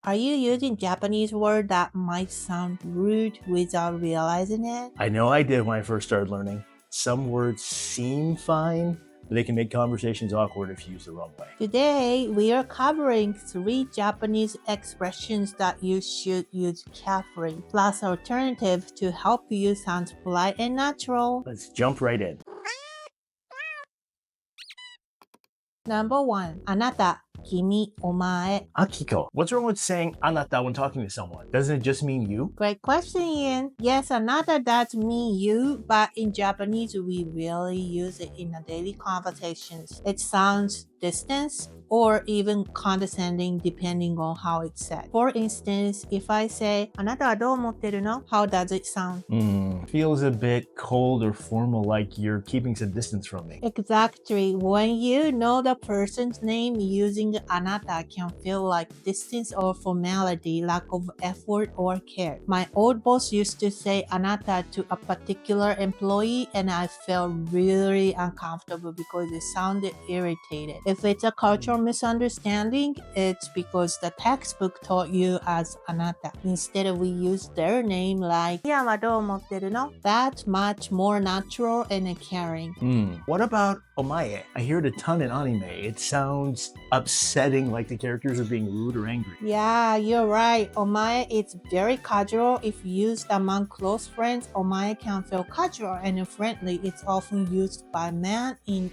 Are you using Japanese word that might sound rude without realizing it? I know I did when I first started learning. Some words seem fine, but they can make conversations awkward if used the wrong way. Today, we are covering 3 Japanese expressions that you should use carefully, plus alternatives to help you sound polite and natural. Let's jump right in. Number 1. Anata, Kimi, Omae. Akiko, what's wrong with saying Anata when talking to someone? Doesn't it just mean you? Great question, Ian. Yes, Anata does mean you, but in Japanese, we rarely use it in a daily conversations. It sounds distant or even condescending depending on how it's said. For instance, if I say, あなたはどう思ってるの? How does it sound? Feels a bit cold or formal, like you're keeping some distance from me. Exactly. When you know the person's name, using anata can feel like distance or formality, lack of effort or care. My old boss used to say anata to a particular employee and I felt really uncomfortable because it sounded irritated. If it's a cultural misunderstanding, it's because the textbook taught you as anata. Instead, we use their name like イアンはどう思ってるの? That's much more natural and caring. What about Omae? I hear it a ton in anime. It sounds upsetting, like the characters are being rude or angry. Yeah, you're right. Omae is very casual. If used among close friends, omae can feel casual and friendly. It's often used by men in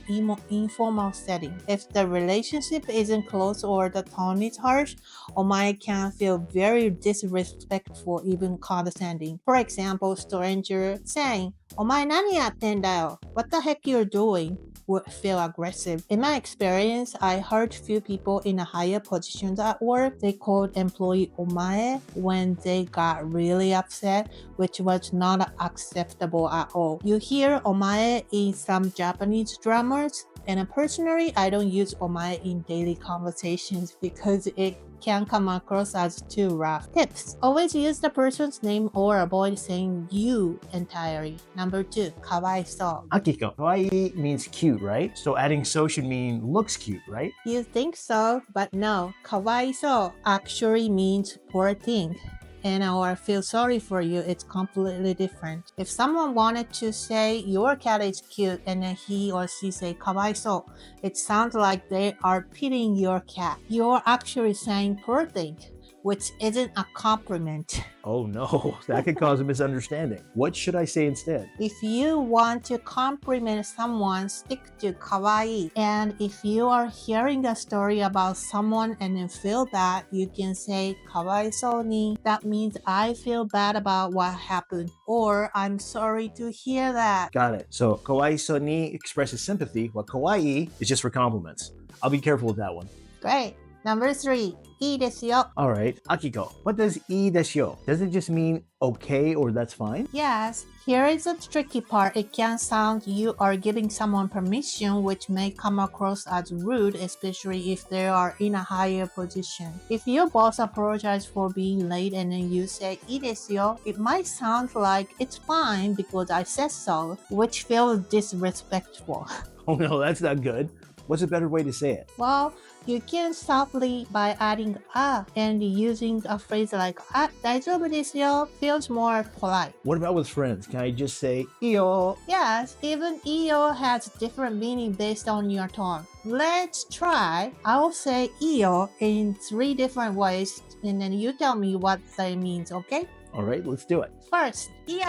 informal setting. If the relationship isn't close or the tone is harsh, omae can feel very disrespectful, even condescending. For example, stranger saying, お前何やってんだよ? What the heck you're doing? Would feel aggressive. In my experience, I heard few people in a higher positions at work, they called employee omae when they got really upset, which was not acceptable at all. You hear omae in some Japanese dramas, and personally, I don't use omae in daily conversations because it can come across as too rough. Tips: always use the person's name or avoid saying you entirely. Number 2, かわいそう. Akiko, kawaii means cute, right? So adding so should mean looks cute, right? You think so, but no. かわいそう actually means poor thing. And or feel sorry for you, it's completely different. If someone wanted to say your cat is cute and then he or she say かわいそう, it sounds like they are pitying your cat. You're actually saying poor thing, which isn't a compliment. Oh no, that could cause a misunderstanding. What should I say instead? If you want to compliment someone, stick to kawaii. And if you are hearing a story about someone and then feel bad, you can say かわいそうに. That means I feel bad about what happened, or I'm sorry to hear that. Got it. So kawaisou ni expresses sympathy, while kawaii is just for compliments. I'll be careful with that one. Great. Number 3, いいですよ. All right, Akiko, what does いいですよ? Does it just mean okay or that's fine? Yes, here is the tricky part. It can sound you are giving someone permission, which may come across as rude, especially if they are in a higher position. If your boss apologizes for being late and then you say いいですよ, it might sound like it's fine because I said so, which feels disrespectful. Oh no, that's not good. What's a better way to say it? Well, you can softly by adding あ and using a phrase like あ、大丈夫ですよ feels more polite. What about with friends? Can I just say いいよ? Yes, even いいよ has different meaning based on your tone. Let's try. I will say いいよ in 3 different ways and then you tell me what that means, okay? All right, let's do it. First, いいよ.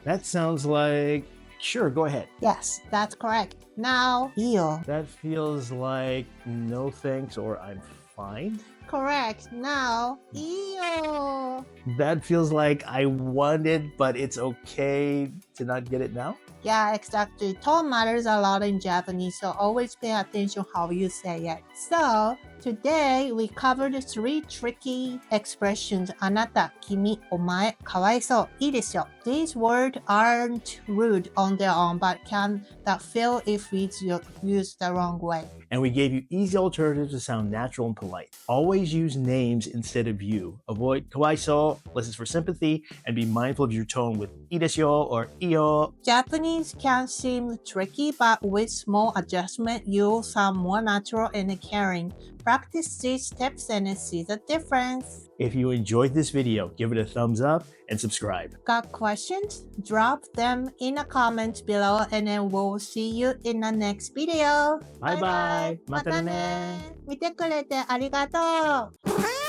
That sounds like... Sure, go ahead. Yes, that's correct. Now, いいよ. That feels like no thanks or I'm fine. Correct. Now, いいよ. That feels like I wanted, but it's okay to not get it now. Yeah, exactly. Tone matters a lot in Japanese, so always pay attention how you say it. So, today we covered 3 tricky expressions. あなた、君、お前、かわいそう、いいですよ. These words aren't rude on their own, but can that feel if it's used the wrong way. And we gave you easy alternatives to sound natural and polite. Always use names instead of you. Avoid kawaisou, listen for sympathy, and be mindful of your tone with いいですよ or いいよ。 Japanese can seem tricky, but with small adjustment, you'll sound more natural and caring. Practice these steps and see the difference. If you enjoyed this video, give it a thumbs up and subscribe. Got questions? Drop them in a comment below and then we'll see you in the next video. Bye bye. またね。見てくれてありがとう。